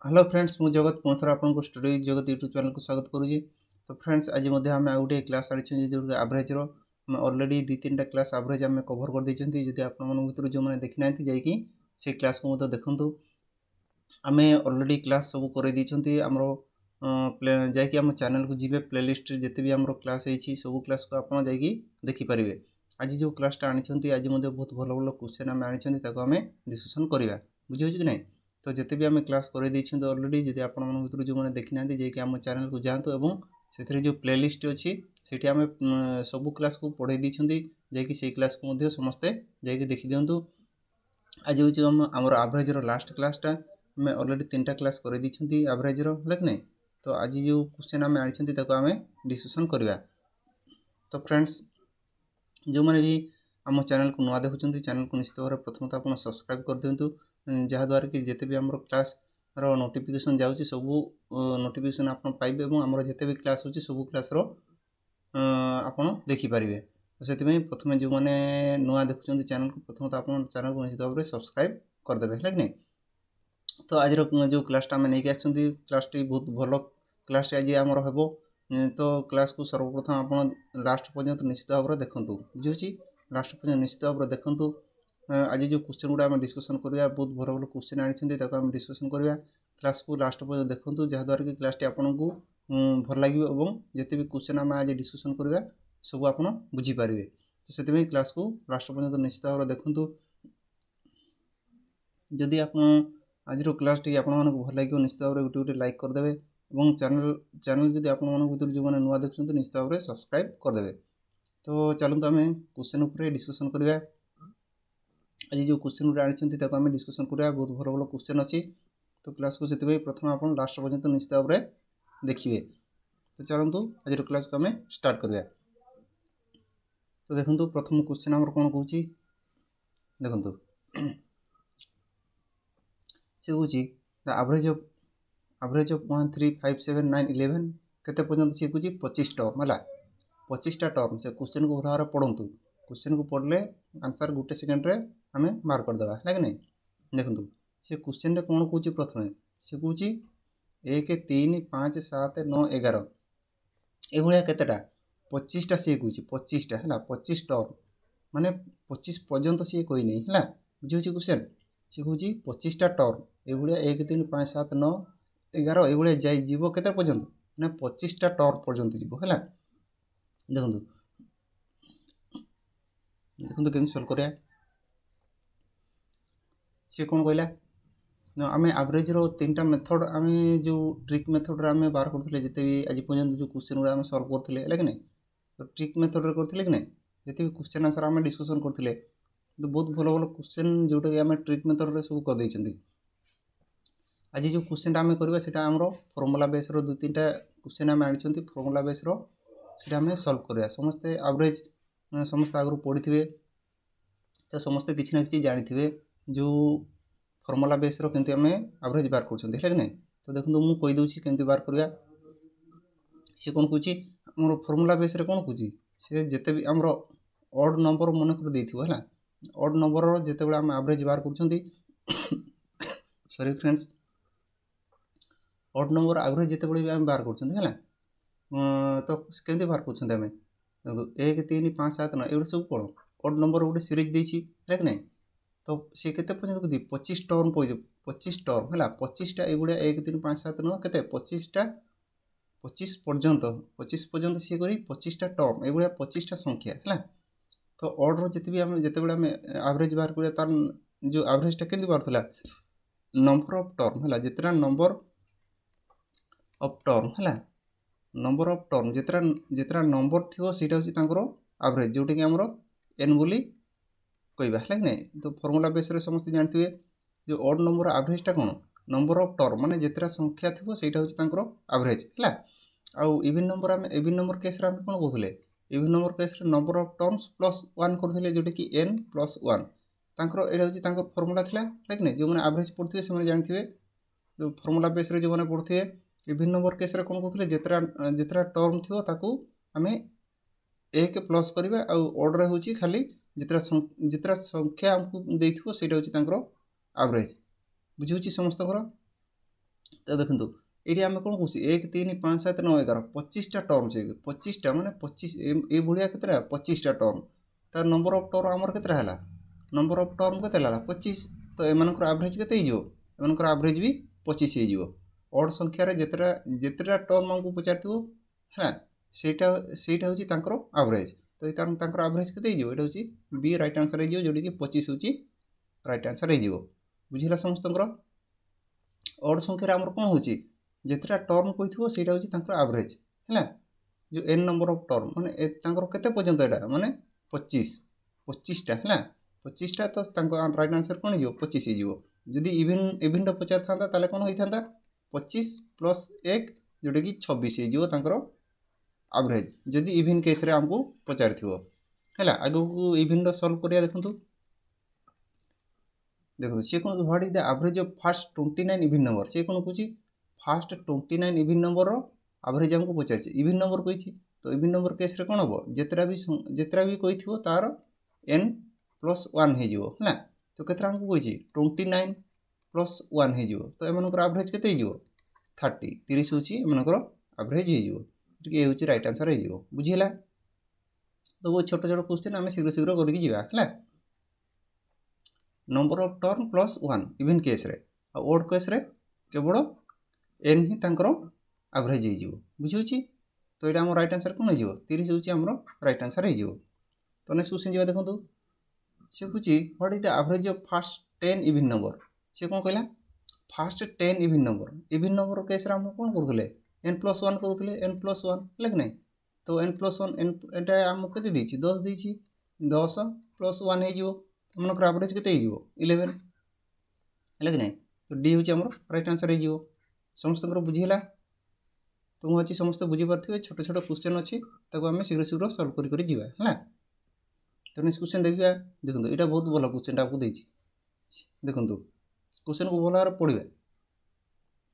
Hello friends मु जगत पुणी थोड़ा आपको स्टूडियो जगत यूट्यूब चैनल को स्वागत करुँगी। तो फ्रेंड्स आज आम गोटे क्लास आनी जो एवरेज ऑलरेडी 2-3टा क्लास एवरेज आम कवर कर देती। जदि आपतर जो मैंने देखी ना से क्लास को देखूँ आम ऑलरेडी क्लास सब कर जाकि आम चैनल को जी प्लेलिस्ट जिते भी आम क्लास होती सब क्लास को आप देखिपारे। आज जो क्लासटा आनी आज बहुत भल भल क्वेश्चन आम आनी आम डिस्कसन करवा बुझे कि नहीं। तो जिते भी आम क्लास कर ऑलरेडी जब आप जो मैंने देखी ना जाकि आम चैनल को जातु और से जो प्लेलिस्ट अच्छी से आम सब क्लास को पढ़ाई देती जा क्लास को समस्ते जा देखी दिंतु। आज हूँ आम एवरेज लास्ट क्लासटा आम ऑलरेडी 3टा क्लास कर एवरेज है कि नहीं। तो आज जो क्वेश्चन आम आनी आम डिस्कसन करवा। तो फ्रेंड्स जो मैंने भी आम चैनल को नुआ देखुं चैनल को निश्चित भाव प्रथम तो आप सब्सक्राइब कर दिंतु जहाँद्वारा कि जिते भी आम क्लास नोटिफिकेशन जाऊँगी सब नोटिफिकेशन आप पाइबे और आम जिते भी क्लास होची सब क्लास आप देखिपारे। तो से प्रथम जो मैंने नुआ देखुं चैनल को प्रथम तो आप चैनल को निश्चित भाव सब्सक्राइब करदे है कि नहीं। तो आज जो क्लासटा आम नहीं क्लास टी बहुत भल क्लास आज आमर हे। तो क्लास को सर्वप्रथम आप लास्ट पर्यंत निश्चित भाव देखूँ बुझे लास्ट पर्यंत निश्चित भाव देखूँ। आज जो क्वेश्चन गुड़ा आम डिस्कसन करवा बहुत भल भल क्वेश्चन आनी डिस्कसन करवा क्लास को लास्ट पर्यंत देखूँ जहाँद्वारा कि क्लास टी आपको भल लगे और जिते भी क्वेश्चन आम आज डिस्कसन करवा सब आप बुझीपारे। तो से क्लास को लास्ट पर्यंत निश्चित भाव देखूँ। जदि आप आज क्लास टी आप भल लगे निश्चित भाव गोटे गोटे लाइक करदे और चैनल जब आप जो मैंने नुआ देखते निश्चित भाव में सब्सक्राइब करदे। तो चलते आम क्वेश्चन उपर डिस्कसन करवा। आज जो क्वेश्चन गुड़ा आनी आम डिस्कसन करवा बहुत भल भल क्वेश्चन अच्छी। तो क्लास को से प्रथम आप लास्ट पर्यंत निश्चित भाव में देखिए। तो चलतु आज क्लास को आम स्टार्ट करवा। तो देखो प्रथम क्वेश्चन आम कौन कौन देखो से हूँ एवरेज ऑफ 1 3 5 7 9 11 केते पर्यंत सी कौच 25 टर्म है 25टा टर्म। से क्वेश्चन को भल भाव पढ़ु क्वेश्चन को पढ़ले आंसर गोटे सेकेंड रे आम मार्क करदे है कि नहीं। देखो से क्वेश्चन कौन कौच प्रथम से कौच 1 3 5 7 9 11 ये केतेटा 25टा सी कौच 25टा है 25 टर्म माने 25 पर्यंत सी कही नहीं है बुझे क्वेश्चन सी कौच 25टा टर्म ये 1 3 5 7 9 11 ये जाइए केते पर्यंत ना 25टा टर्म पर्यंत जीव है। देखो देखो केमी सल्व करा सी कौन कहला आम एवरेज 3टा मेथड आम जो ट्रिक मेथड आम बाहर करते जिते भी आज पर्यंत जो क्वेश्चन गुड़ा आम सल्व करते है कि नहीं। तो ट्रिक मेथड करते कि नहीं जिते भी क्वेश्चन आंसर आम डिस्कसन करते तो बहुत भल भल क्वेश्चन जोटा कि आम ट्रिक मेथड सब कर। आज जो क्वेश्चन आम करवा से फर्मुला बेस 2-3टा क्वेश्चन आम आनी फर्मुला बेस आम सल्व करवा। समस्ते एवरेज समस्त आगु पढ़ी थे तो समस्ते किसी ना कि जानी जो फर्मुला बेस केमती आम एवरेज बार कर कि नहीं। तो देखो मुझे कहीदे केमती बार करवा सी कौन कौच मोर फर्मुला बेस कौन कौच से जिते भी आम ऑड नंबर मन कर है ऑड नंबर जिते आम एवरेज बार कर sorry friends odd number average जिते भी आम बार कर तो केमती बाहर कर 1 3 5 7 9 ये सब कौन ऑड नंबर गोटे सीरीज देती है कि नहीं। तो सी के 25 टर्म 25 टर्म है 25टा ये 1 3 5 7 9 के 25टा 25 पर्यंत सी करी 25टा टर्म ये 25टा संख्या है। तो ऑर्डर जिते भी आम जिते आम एवरेज बाहर कर तार जो एवरेजटा केमती बाहर नंबर ऑफ टर्म है जितना नंबर ऑफ टर्म है नंबर ऑफ टर्म जितना नंबर थी सीटा हूँ एवरेज जोटा कि आमर एन बोली कहवा है कि नहीं। तो फर्मुला बेस समस्त जानते हैं जो ऑड नंबर एवरेजटा कौन नंबर ऑफ टर्म माने जितना संख्या थी ସେଇଟା हूँ एवरेज है। आउ इवन नंबर आम इवन नंबर केस आम कौन कहते even number case number of terms plus 1 करते जोटा कि n + 1 यहाँ हूँ फर्मुला है कि नहीं। जो मैंने एवरेज पढ़ुए से जानते जो फर्मुला बेस जो मैंने पढ़ुए इवन नंबर केस कौन कहते जितना टर्म थी आम 1 प्लस करवा ऑर्डर हूँ खाली जितना संख्या आमको देथिबो सेटा हूँ एवरेज बुझे समस्त। तो देखो ये आम कौन कौन 1 3 5 7 9 11 25टा टर्म से 25टा माने 25 ये भाया के 25टा टर्म तार नंबर ऑफ टर्म आमर के नंबर ऑफ टर्म के 25 तो एमनकर एवरेज के एमनकर एवरेज भी 25 हो ऑड संख्यार जितेटा टर्म आमको पचार है सेटा सेटा हूँ तांकर एवरेज तो तांकर एवरेज के ये हूँ बी राइट आंसर हो जोटा कि 25 हूँ राइट आंसर हो बुझेगा समस्त ऑड संख्यार आमर कौन हो जितेटा टर्म कही से एवरेज है जो एन नंबर ऑफ टर्म माने केते पर्यंत एटा माने 25टा है 25टा तो राइट आंसर कौन हो 25 हो जदि इवेन पचार था ताले कौन होता 25 प्लस 1 जोटा कि 26 हो एवरेज जदि इवेन केस रे हमको पचार है आगे को इवेन सॉल्व करिया देखंतु देखो सी कौन what is the average of first 29 even number सी कौन कहूँ फास्ट 29 इवेन नंबर एवरेज हमको पचार इवेन नंबर कही तो इवेन नंबर केस रे कौन हम जितना भी कही तार n प्लस 1 है तो केते हमको कही 29 प्लस 1 हो तो एमनकर एवरेज केते हो 30 हूँ एमनकर एवरेज हो ये हूँ राइट आंसर हो बुझीला तो वो छोट छोट क्वेश्चन आम शीघ्र शीघ्र करके जीवा है number of term plus 1 even case रे ओड केस रे केवल एन ही तांकर एवरेज हो बुझी तो यहाँ राइट आंसर कौन हो 30 हूँ राइट आंसर हो तो नेक्स्ट क्वेश्चन जी देखो सी कौन what is the average of first 10 even number सी कौन कहला फर्स्ट 10 इवेन नंबर केस हम कौन करूँ n प्लस 1 करूँ n प्लस 1 है कि नहीं तो n प्लस 1 एटा आमको के 10 देती 10 प्लस 1 हो मनकर एवरेज के 11 है कि नहीं तो डी हूँ राइट आंसर हो समस्त बुझीला तो मुझे समस्त बुझीपारे छोट छोट क्वेश्चन अच्छी आम शीघ्र शीघ्र सल्व कर है तो नेक्स्ट क्वेश्चन देखिए देखो यहाँ बहुत भल क्वेश्चन आपको देखो क्वेश्चन को भल भाव पढ़ा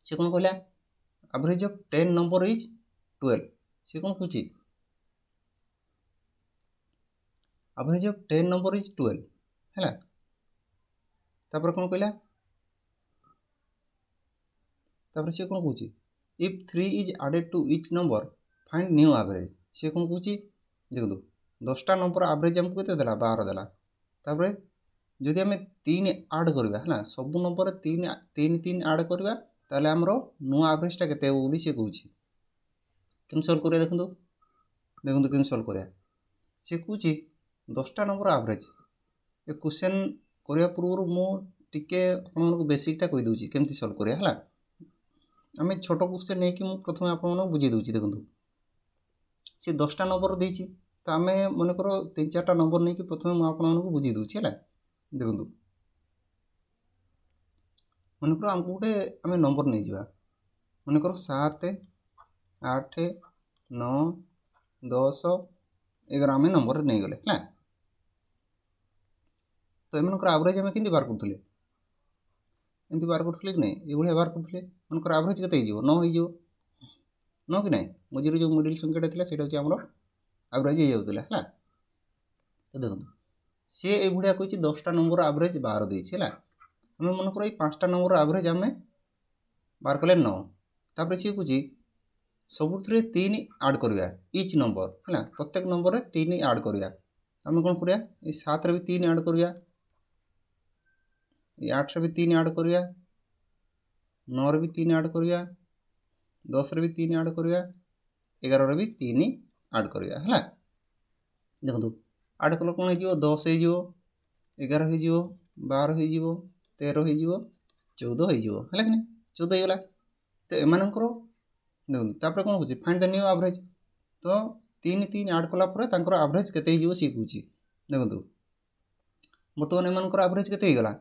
सी कौन कहला एवरेज ऑफ 10 नंबर इज 12 सी कौन कहूँ एवरेज ऑफ 10 नंबर इज 12 है तापर कौन कहला तापर सी कौन कहूँ if 3 is added to each number find new average सी कौन कहूँ देखो 10टा नंबर एवरेज हमको केते देला 12 देला तापर जदि आम 3 ऐड करवा है सब नंबर 3 3 3 ऐड करवा ताले हमर नुआ एवरेजटा केते हो बोली से कहूँ केम सॉल्व करिया देखो देखो केम सॉल्व करिया से कहूँ 10टा नंबर एवरेज ए क्वेश्चन करिया पूर्व मु टिके आपन बेसिकटा कहि दूची केमती सॉल्व करिया हला आम छोट क्वेश्चन नहीं कि प्रथम आपको बुझे दूची देखो सी 10टा नंबर देती तो आम मनकर 3-4टा नंबर नहीं कि प्रथम मुझे बुझे दूची है देखो मनकर आमको गोटे आम नंबर नहीं जावा मनकर 7 8 9 10 11 आम नंबर नहीं गले है तो एमनकर एवरेज आम के बाहर करूँ एमती बाहर करूँ कि नहीं ये बाहर करूँ मनकर एवरेज के 9 हो 9 कि नहीं मझे जो मिडिल संख्याटा था से एवरेज हो जाता है तो देखो सी ये भाया कही 10टा नंबर एवरेज 12 देती है आम मनकर 5टा नंबर एवरेज आम बाहर कले 9 तापर सी कह सबुथ 3 ऐड करवा इच नंबर है प्रत्येक नंबर 3 ऐड करवा आम कौन करिया 7 रे भी 3 ऐड करवा 8 रे भी 3 ऐड करवा 9 रे भी 3 ऐड करवा 10 रे भी 3 ऐड करवा 11 रे भी 3 ऐड करवा है देखो ऐड कल कौन हो 10 हो 11 हो 12 हो 13 हो 14 हो है कि 14 होगा तो एमनकर देखो तापर कौन कह फाइंड द न्यू एवरेज तो 3 3 ऐड कलापर एवरेज केते हो सी कह देखो बर्तमान एमनकर एवरेज केते गला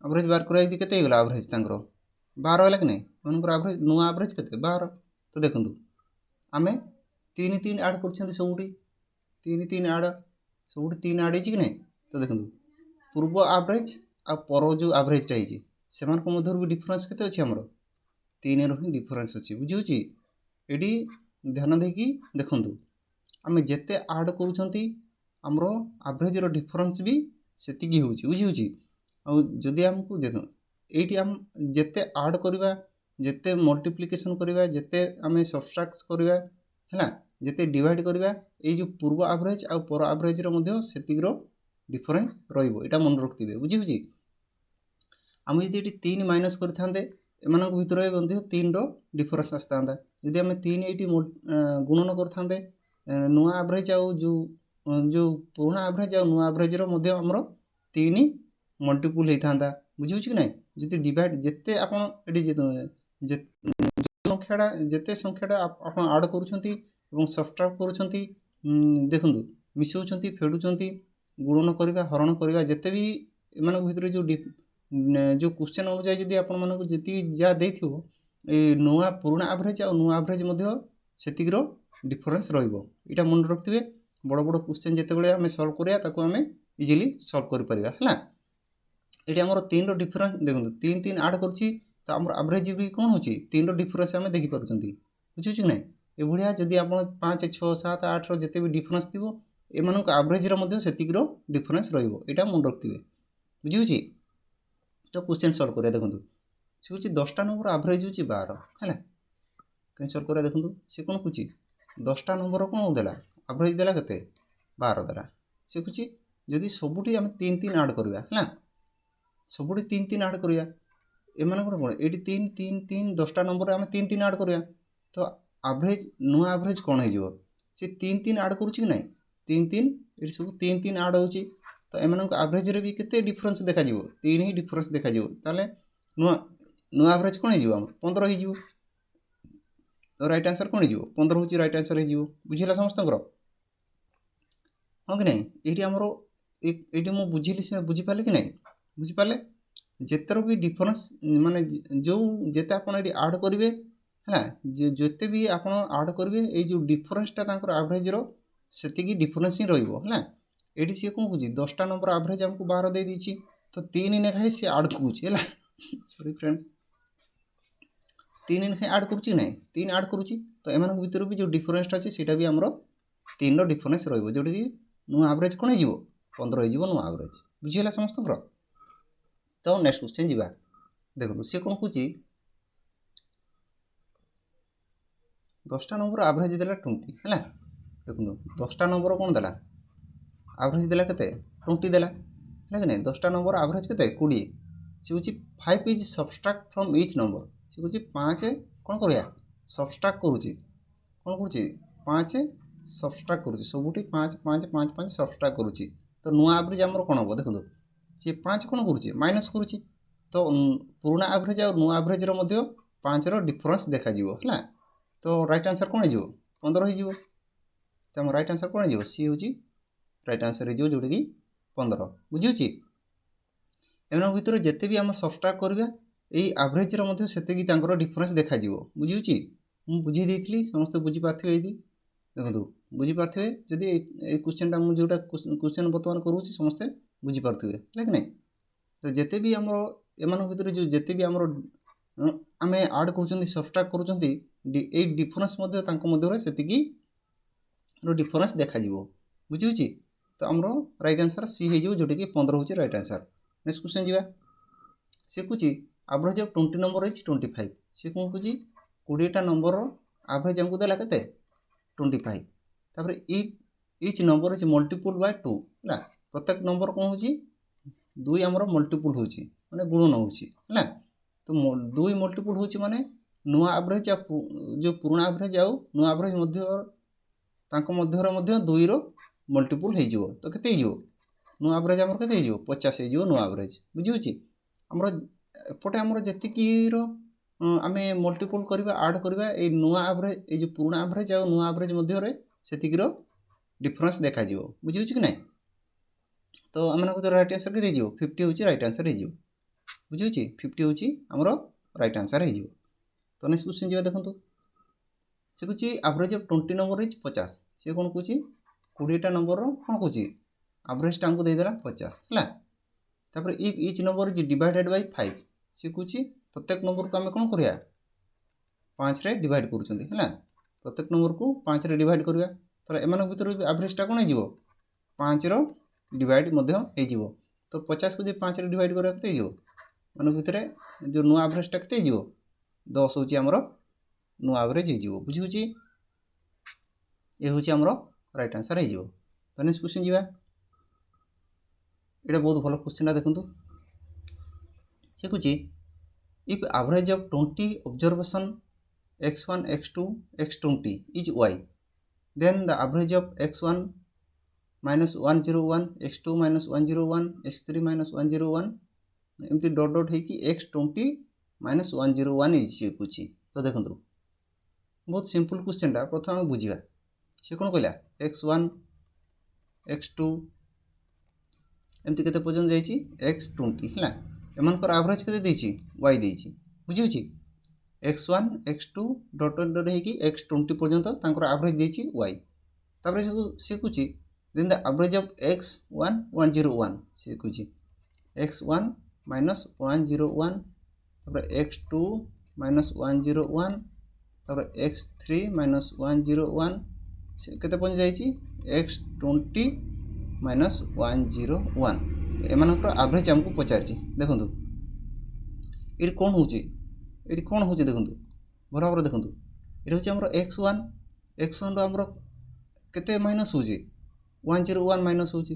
एवरेज बार कर केते गला एवरेज 12 है कि नहीं एमनकर एवरेज नुआ एवरेज केते 12 तो देखो आम 3 3 ऐड कर सबुठी 3 3 ऐड सबुठी 3 ऐड कि नहीं तो देखो पूर्व एवरेज आ पर जो एवरेजटा से मध्य भी डिफरेन्स केते अच्छे आमर 3 रो डिफरेन्स अच्छी बुझे ये ध्यान देकी देखु आम जिते ऐड करमर एवरेज डिफरेन्स भी से बुझे आदि आमको देखो एटी आम जेते आड करवा जेते मल्टीप्लिकेशन करवा जेते आम सबट्राक्ट करवा है जेते डिवाइड करवा ये जो पूर्व एवरेज आ पर एवरेज सेतिक डिफरेन्स रहा मन रखिए बुझी आम जब ये 3 माइनस करते एम भर मध्य 3 डिफरेन्स आसता जदि आम 3 ये गुणन करते नुआ एवरेज जो जो पुराणा एवरेज आ नुआ एवरेज आमर 3 मल्टीपुल होता बुझे कि ना जी डिवाइड जिते आप संख्याटा जिते संख्याटा आप आड कर सबट्राक्ट कर देखु मिसाउं फेडुं गुणन करवा हरण करवा जिते भी एम भर जो जो क्वेश्चन अनुसार जब आप जी जहाँ देथिबो नुआ पुराणा एवरेज आ नुआ एवरेज सेतिक डिफरेन्स रहा मन रखिए बड़ बड़ क्वेश्चन जिते आम सल्व करा आम इजिली सल्व कर ये आम 3 डिफरेन्स देखो 3 3 आड कर एवरेज भी कौन हो 3 डिफरेन्स आम देखिपुर बुझे कि ना ये जदि आप 5 6 7 8 जिते भी डिफरेन्स थी एम एवरेज सेतिक डिफरेन्स रहा मन रखिए बुझे तो क्वेश्चन सल्व करा देखो सी हूँ 10टा नंबर एवरेज हूँ 12 है कहीं सल्व करा देखो सी कौन कहे 10टा नंबर कौन देला एवरेज देला के 12 देला सी कहे जदि सबुठी आम 3 3 आड करवा है सबुठी 3 3 आड करवा एम कौन ये 3 3 3 10टा नंबर आम 3 3 आड करवा तो एवरेज नुआ एवरेज कौन हो सी 3 3 आड करुच्ची ना 3 3 ये सब 3 3 आड हो तो एम एवरेज भी केते डिफरेन्स देखा 3 ही डिफरेन्स देखा ताले नुआ नुआ एवरेज कौन हो 15 हो तो राइट आंसर कौन हो 15 हूँ राइट आंसर हो बुझेगा समस्त हाँ कि ना ये आमर ये मुझे बुझिली से बुझीपारे कि ना बुझीपारे जितर भी डिफरेन्स माने जो जिते आप आड करेंगे है जिते भी आप आड करेंगे ये जो डिफरेन्सटा एवरेज री डिफरेन्स ही रहा ये सी कौन कहे 10टा नंबर एवरेज आमको 12 दे दी तो 3 लेखाएं सी आड करुच्ची सॉरी फ्रेंड्स 3 लेखाएं आड करुच्ची ना 3 आड करुच्ची तो एम भर भी जो डिफरेन्सटा अच्छे सीटा भी आमर 3 डिफरेन्स रोटा कि नुआ एवरेज कौन हो 15 हो नुआ एवरेज बुझीगला समस्त तो नेक्स्ट क्वेश्चन जी देखो सी कौन कहे 10टा नंबर एवरेज देला 20 है देखो 10टा नंबर कौन देला एवरेज देला के 20 देला है कि ना 10टा नंबर एवरेज के 20 सी हूँ 5 is subtract from each number सी हूँ 5 कौन करा सबट्राक्ट करुच्ची कौन करुच्ची 5 सबट्राक्ट करुच्ची सबुठी 5 5 5 5 सबट्राक्ट करुच्ची तो नुआ एवरेज आमर कौन हम देखो सी 5 कौन करुच्ची माइनस करुच्ची तो पुराणा एवरेज और नुआ एवरेज 5 डिफरेन्स देखा है तो राइट आंसर कौन हो 15 हो तो आम राइट आंसर कौन हो सी हूँ राइट आंसर हो जोटा कि 15 बुझे एम भर जिते भी आम सबट्राक्ट करवा ये एवरेज से डिफरेन्स देखा बुझे मुझे बुझे देती समस्त बुझीपारे ये देखो बुझीपारे जदि क्वेश्चन मुझे जोटा क्वेश्चन बर्तमान करुँच समस्ते बुझीपारे है कि ना तो जिते भी आम एम भर जो जिते भी आम आम आड कर सबट्राक्ट कर डिफरेन्स से डिफरेन्स देखा बुझे तो आम राइट आंसर सी हो जोटा कि 15 हूँ राइट आंसर नेक्स्ट क्वेश्चन जी सी कहे एवरेज ऑफ 20 नंबर इज 25 सी कौन कहे 20टा नंबर एवरेज आमको देला के 25 तापर each number is multiple by 2 है प्रत्येक नंबर कौन हो 2 आमर मल्टीपुल हो माने गुणन हो तो 2 मल्टीपुल हो माने नुआ एवरेज जो पुराणा एवरेज आउ नुआ एवरेज मध्य 2 मल्टीपुल हो तो केते हो नुआ एवरेज आमर केते हो 50 हो नुआ एवरेज बुझे आमर एपटे आमर जी आम मल्टीपुल करवा आड करवा ये नुआ एवरेज ये जो पुराणा एवरेज आ नुआ एवरेज मध्य सेतिक डिफरेन्स देखा बुझे कि ना तो आम राइट आंसर के 50 हूँ राइट आंसर हो बुझे 50 हूँ आमर राइट आंसर हो तो नेक्स्ट क्वेश्चन जी देखो से कहे एवरेज ऑफ 20 नंबर इज 50 सी कौन कहे 20टा नंबर कौन कहे एवरेजटा आमको देदेला 50 है तापर if etch number is divided by 5 सी कहे प्रत्येक नंबर को आम कौन करा 5 रे डिवाइड कर प्रत्येक नंबर को 5 रे डिवाइड करवा तो एम भर एवरेजटा कौन हो 5 डिवाइड हो तो 50 को 5 रे डिवाइड करवा मान भितर जो नुआ एवरेजटा केते जीवो 10 होची हमरो नुआ एवरेज हे जीवो बुझी होची ए होची हमरो राइट आंसर हे जीवो। तो नेक्स्ट क्वेश्चन जीवा एटा बहुत भलो क्वेश्चन देखंतु से कुची if average of 20 observation x1 x2 x20 is y then the average of x1 minus 101 x2 minus 101 x3 minus 101 एमती डॉट डॉट है कि x20 minus 101 इज कुची। तो देखंतु बहुत सिंपल क्वेश्चन टा प्रथम हम बुझिबा से कोन कहला x1 x2 एमती केते पर्यंत जाईची x20 हला एमान पर एवरेज केते देची y देची बुझी होची x1 x2 dot dot dot है कि x20 पर्यंत तांकर एवरेज देची y तापर से कुची then the average of x1 101 से कुची x1 minus 101 तापर x2 minus 101 तापर x3 minus 101 केते पन जाईची x20 minus 101 एमानकर एवरेज हमको पचारची देखंतु एडी कोन होची देखंतु बराबर देखंतु एडी होची हमरो x1 रो हमरो केते माइनस होची 101 माइनस होची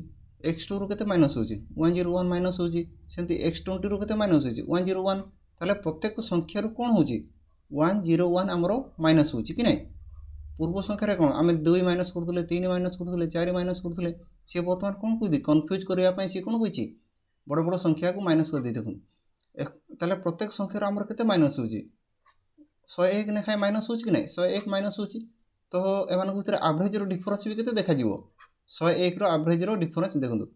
x2 रो केते माइनस होची 101 माइनस होची सेंती x20 रो केते माइनस होची 101 ताले प्रत्येक संख्या रो कोन होची 101 हमरो माइनस होची कि नै पूर्व संख्या रे कोन आमे 2 माइनस करथले 3 माइनस करथले 4 माइनस करथले से वर्तमान कोन कोइ कंफ्यूज करिया पई से कोन कहिची बड़ बड़ संख्या को माइनस कर दे देखुन ताले प्रत्येक संख्या रो हमरो केते माइनस होची 101 ने खाय माइनस होची कि नै 101 माइनस होची तो एमान भितर एवरेज रो डिफरेंस भी केते देखा जीवो 101 रो एवरेज रो डिफरेंस देखंतु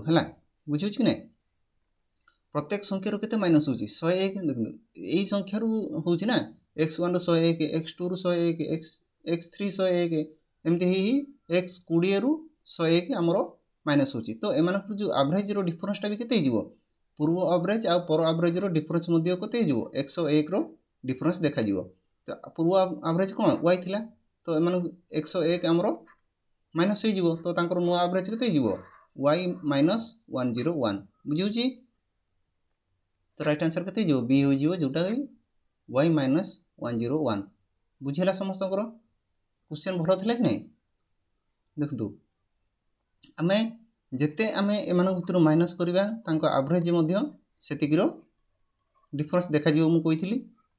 हला बुझियो कि नै प्रत्येक संख्या रो केते माइनस होची 101 देखंतु एई संख्या रो होची ना x1 रो 101 x2 रो 101 x3 101 एमते ही x20 रो 101 हमरो माइनस होची तो एमान जो एवरेज रो डिफरेंस टा भी केते जीवो पूर्व एवरेज आ पर एवरेज रो डिफरेंस मध्ये केते जीवो 101 रो डिफरेंस देखा जीवो तो पूर्व एवरेज कोन y थिला तो एमान 101 हमरो माइनस हे जीवो तो तांकर नो एवरेज केते जीवो y minus 101 बुझिउची तो राइट आंसर केते जीवो b हो जीवो जोटा y minus 101 बुझेला समस्त क्वेश्चन भलो थिला कि नै देखतु आमे जेते आमे एमान भितर माइनस करिबा तांको एवरेज मध्ये सेतिकिरो डिफरेंस देखा जीवो मु कहिथिली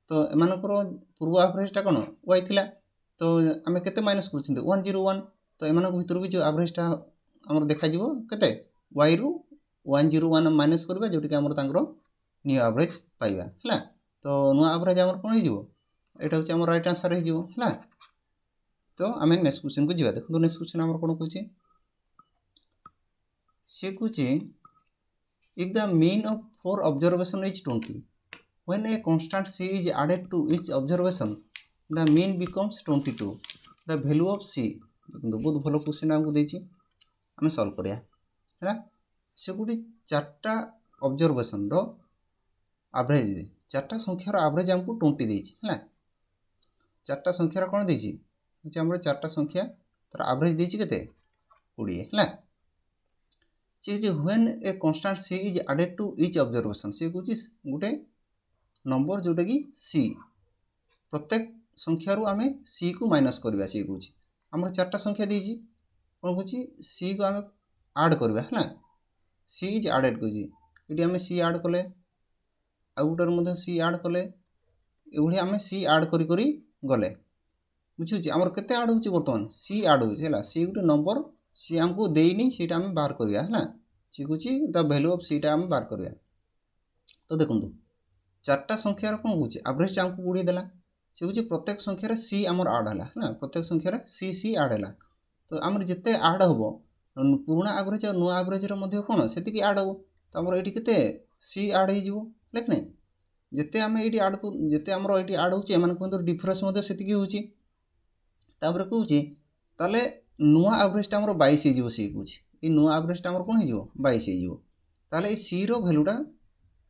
तो एमानकर पूर्व एवरेज टा कोन y थिला तो आमे केते माइनस करछिन 101 तो एमान भितर भी जो एवरेज टा हमर देखा जीवो केते y रु 101 माइनस करबा जोटी के हमर तांकर न्यू एवरेज पाइबा हला तो नो एवरेज हमर कोन हे जीवो एटा होची हमर राइट आंसर हे जीवो हला तो आमे नेक्स्ट क्वेश्चन को जीवा देखो नेक्स्ट क्वेश्चन हमर कोन कहूची से कहूची if the mean of 4 observation is 20 when a constant c is added to each observation the mean becomes 22 the value of c देखो बहुत भलो क्वेश्चन हमको देची हमें सॉल्व करिया हैला से गुडी चारटा ऑब्जर्वेशन रो एवरेज चारटा संख्या रो एवरेज हमको 20 देची हैला चारटा संख्या रो कोन देची जे हमरो चारटा संख्या तर एवरेज देची केते 20 हैला से जे when a constant c is added to each observation से गुची गुटे नंबर जोटा की c प्रत्येक संख्या रो हमें c को माइनस करबा से गुची हमर चारटा संख्या देची कोन गुची c को हमें ऐड करबा हैला c इज एडेड गुची इडी हमें c ऐड कले आउटर मध्ये c ऐड कले एउडी हमें c ऐड करी करी गले बुझियो हमर केते ऐड होची वर्तमान c ऐड होची हैला c गुटे नंबर c हमको देइनी सेटा हम बाहर करिया हैला सी गुची द वैल्यू ऑफ c टा हम बाहर करिया तो देखंतु चारटा संख्या रो कोन गुची एवरेज हमको गुडी देला से गुची प्रत्येक संख्या रे c हमर ऐड हला हैला प्रत्येक संख्या रे c ऐड हला तो हमर जते ऐड होबो पुराना एवरेज और नो एवरेज रो मध्ये कोन सेति की ऐड होबो तो हमर एठी केते c ऐड हे जीवो लेख नै जते हम एठी ऐड को जते हमर एठी ऐड होची एमान कोन डिफरेंस मध्ये सेति की होची तापर कहूची ताले नुआ एवरेज टा हमर 22 हे जीवो सी कहूची ई नुआ एवरेज टा हमर कोन हे जीवो 22 हे जीवो ताले ई c रो वैल्यू टा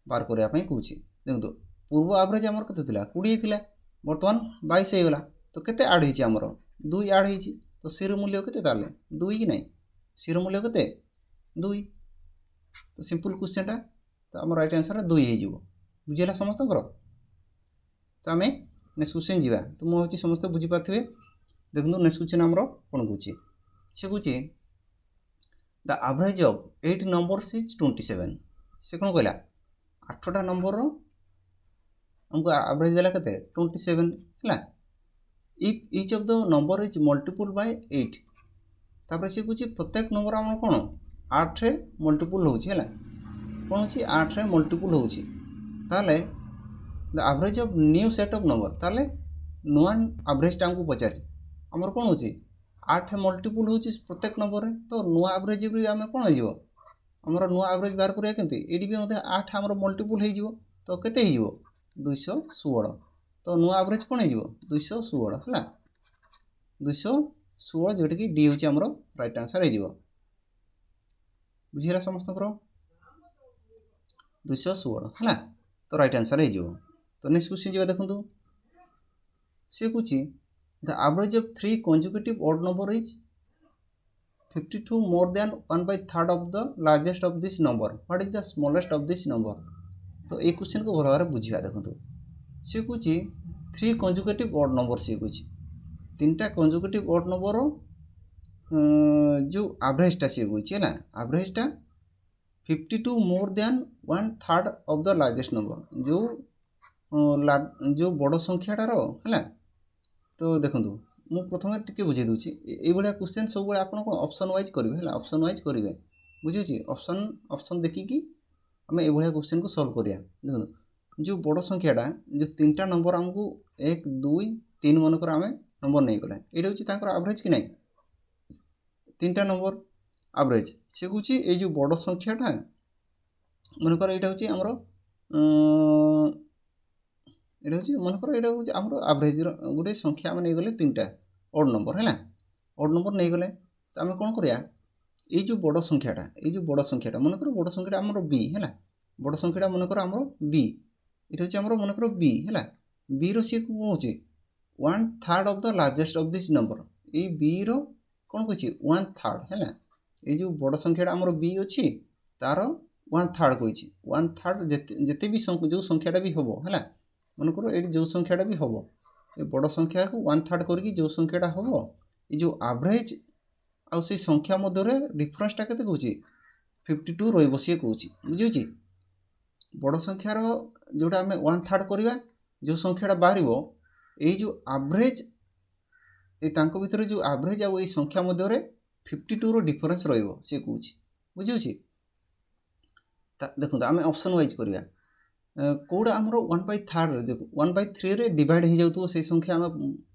बार करिया पई कहूची देखो पूर्व एवरेज हमर कते थिला 20 थिला वर्तमान 22 हे गेला तो केते ऐड हेची हमर 2 ऐड हेची तो c रो मूल्य केते ताले 2 कि नै c रो मूल्य केते 2 तो सिंपल क्वेश्चन टा तो आम राइट आंसर 2 हो बुझीगला समस्त तो आम नेक्स्ट क्वेश्चन जीवा तो मुझे समस्त बुझीपारे देखो नेक्स्ट क्वेश्चन आमर कौन कौन से कौन the average of 8 numbers is 27 से कौन कहला 8टा नंबर हमको एवरेज देला केते 27 है if each of the number is multiple bye 8 तापर से कुछ प्रत्येक नंबर आम कौन 8 रे मल्टीपल होची है कौन होची 8 रे मल्टीपल होची ताले the average of new set of number ताले नुआ एवरेज टा हमको पचार हमर कौन होची 8 रे मल्टीपल होची प्रत्येक नंबर रे तो नुआ एवरेज भी आम कौन हो हमर नुआ एवरेज बाहर करिया केमती एडी भी मते 8 हमर मल्टीपल हो तो केते हो 216 तो नुआ एवरेज कौन हो 216 है 216 जोटा कि डी हूँ आमर राइट आंसर हो बुझीगला समस्त 216 है तो राइट आंसर हो तो नेक्स्ट क्वेश्चन जी देखो सी कौच the average of 3 consecutive odd number is 52 more than 1/3 of the largest of this number what is the smallest of this number तो ये क्वेश्चन को भल भाव बुझा देखो सी कौच 3 कंसेक्यूटिव ऑड नंबर सी कौच 3टा कंसेक्यूटिव ऑड नंबर जो एवरेजटा सी कौच है एवरेजटा 52 more than 1/3 of the largest number जो बड़ संख्याटार है तो देखो मु प्रथम टिके बुझे दूची ये क्वेश्चन सब आप ऑप्शन वाइज करेंगे है ऑप्शन वाइज करेंगे बुझे ऑप्शन देखिकी आम ये क्वेश्चन को सॉल्व करिया देखो जो बड़ संख्याटा जो 3टा नंबर आमको 1 2 3 मनकर आम नंबर नहीं गला ये हूँ एवरेज कि नहीं 3टा नंबर एवरेज से कौच ये जो बड़ संख्याटा मनकर यहाँ हूँ आमर এটা হচ্ছে মনে করো এটা হচ্ছে আমরা এভারেজ গোটে সংখ্যা আমি নেই গলে 3টা অড নম্বর है অড নম্বর নেই গলে তো আমি কোন করিয়া এই যে বড় সংখ্যাটা মনে করো বড় সংখ্যাটা আমার বি है বড় সংখ্যাটা মনে করো আমার বি এটা হচ্ছে আমরা মনে করো বি है বি র সি কোন হচ্ছে 1/3 of the largest of this নম্বর এই বি র কোন কইছি 1/3 है এই যে বড় সংখ্যাটা আমার বি ଅଛି তার 1/3 কইছি 1/3 যেতে भी जो সংখ্যাটা भी হবো है मन करो ये जो संख्याटा भी हम ये बड़ संख्या को 1/3 करके जो संख्याटा हम ये जो एवरेज आउ से संख्या मध्य डिफरेंसटा केते कहूँ 52 रही सी कहूँ बुझे बड़ संख्यार जोटा आम 1/3 करवा जो संख्याटा बाहर ये जो एवरेज ये भितर जो एवरेज आउ ये संख्या मध्य 52 रो डिफरेंस सी कहूँ बुझे देखो आम ऑप्शन वाइज करवा कौड़ा आमर 1/3 देखो 1/3 रे डिवाइड हो जाऊ से संख्या आम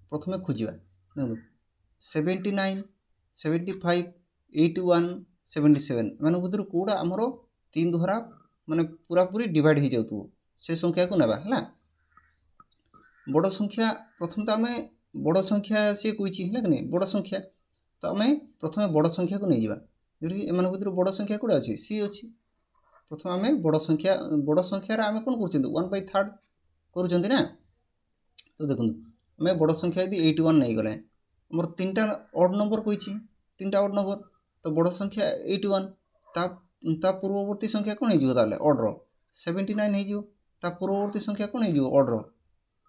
प्रथम खोजा देखो 79 75 81 77 मान भर कौड़ा आमर 3 द्वारा माने पूरा पूरी डिवाइड हो जाऊ से संख्या को नेबा है बड़ संख्या प्रथम तो आम बड़ संख्या सी कही है कि नहीं बड़ संख्या तो आम प्रथम बड़ संख्या को नहीं जावा जोटा कि एम भर बड़ संख्या कौड़ा अच्छी सी अच्छी प्रथम आम बड़ संख्यार आम कौन कर 1/3 करुँच ना तो देखो आम बड़ संख्या यदि 81 नहीं गले मोर 3टा ऑड नंबर कही 3टा ऑड नंबर तो बड़ संख्या 81 ता पूर्ववर्ती संख्या कौन हो ऑर्डर 79 हो पूर्ववर्ती संख्या कौन हो ऑर्डर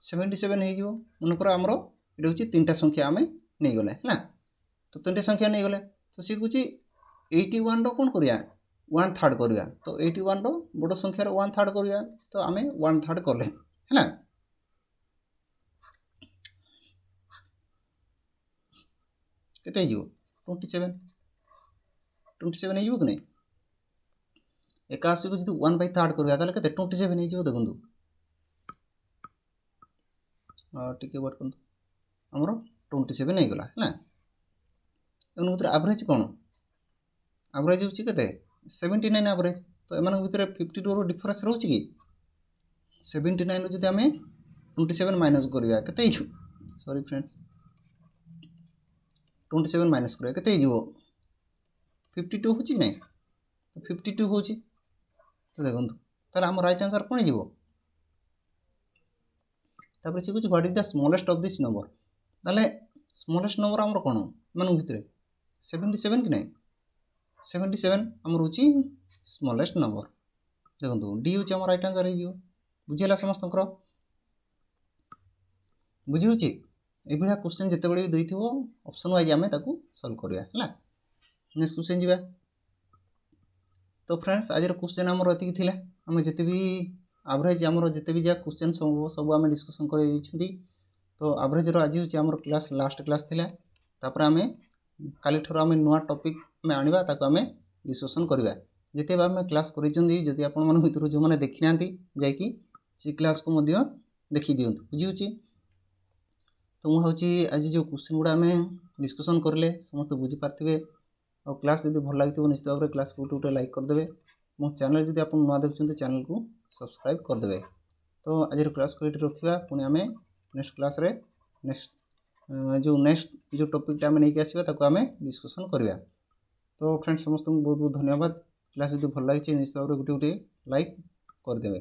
77 हो मनकर आमर ये हूँ 3टा संख्या आम नहीं गले है तो 3टा संख्या नहीं गले तो सी कौच 81 कौन करिया 1/3 करवा तो 81 बड़ संख्यार 1/3 करवा तो आम 1/3 कले है केते 27 हो कि नहीं एक को जो 1/3 करवा ताले केते 27 हो देखो टिके वेट कर आमर 27 हो गला है एवरेज कौन एवरेज हूँ केते 79 एवरेज तो एम भर 52 रो डिफरेंस रोचे कि 79 जो आम 27 माइनस करवा के सॉरी फ्रेंड्स 27 माइनस करवा के 52 हो नहीं तो 52 हो तो देखो तार आम राइट आंसर कौन हो सी कुछ what is the smallest of this number ताले स्मॉलेस्ट नंबर आमर कौन मान भितर 77 कि नहीं 77 आमर हूँ स्मॉलेस्ट नंबर देखो डी हूँ आम रईट आंसर हो बुझीगला समस्त बुझी होची एभलिया क्वेश्चन जितेबाला भी देइथिबो ऑप्शन वाइज आमे ताकू सॉल्व करिया हला नेक्स्ट क्वेश्चन जीवा तो फ्रेंड्स आज क्वेश्चन आमर एति थिला आमे जते भी एवरेज आमर जते भी जा क्वेश्चन सब आमे डिस्कशन कर दैछंती तो एवरेज रो आज होची आमर क्लास लास्ट क्लास थिला तापर आमे काली ठरो आमे नुवा टॉपिक में आनिबा ताकू आमे डिस्कशन करबा जते बा आमे क्लास करिसंती जदि आपन मन भितर जो माने देखि नांती जाय कि सी क्लास को मध्य देखि दियंतु बुझी होची तो मुझे हूँ आज जो क्वेश्चन गुड़ा आम डिस्कसन करले समस्त बुझी पारे और क्लास जब भल लगी निश्चित भाव में क्लास को गोटे लाइक करदे मो चैनल जब आप नुआ देखते चैनल को सब्सक्राइब करदे तो आज क्लास को ये रखा पुणी आम नेक्स्ट क्लास रे नेक्स्ट जो टॉपिक आम नहीं आसवा आम डिस्कसन करवा तो फ्रेंड्स समस्त बहुत बहुत धन्यवाद क्लास जब भल लगी निश्चित भाव में गोटे गोटे लाइक करदे।